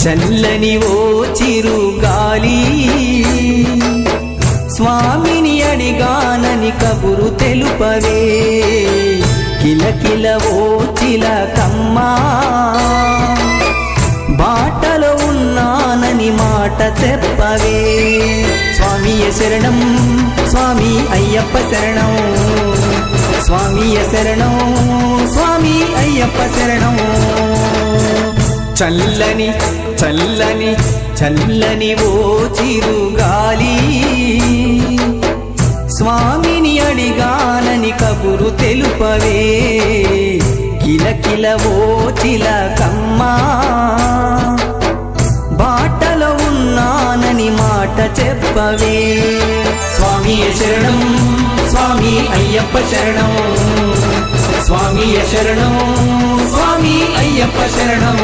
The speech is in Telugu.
చల్లని ఓ చిరుగాలి స్వామిని అడిగానని కబురు తెలుపవే కిలకిల ఓ చిలకమ్మా బాటలో ఉన్నానని మాట చెప్పవే స్వామియ శరణం స్వామి అయ్యప్ప శరణం స్వామియ శరణం స్వామి అయ్యప్ప శరణం చల్లని చల్లని చల్లని ఓ చిరుగాలి స్వామిని అడిగానని కబురు తెలుపవే కిలకిల ఓ చిలకమ్మా బాటలో ఉన్నానని మాట చెప్పవే స్వామియ శరణం స్వామి అయ్యప్ప శరణం స్వామియ శరణం స్వామి అయ్యప్ప శరణం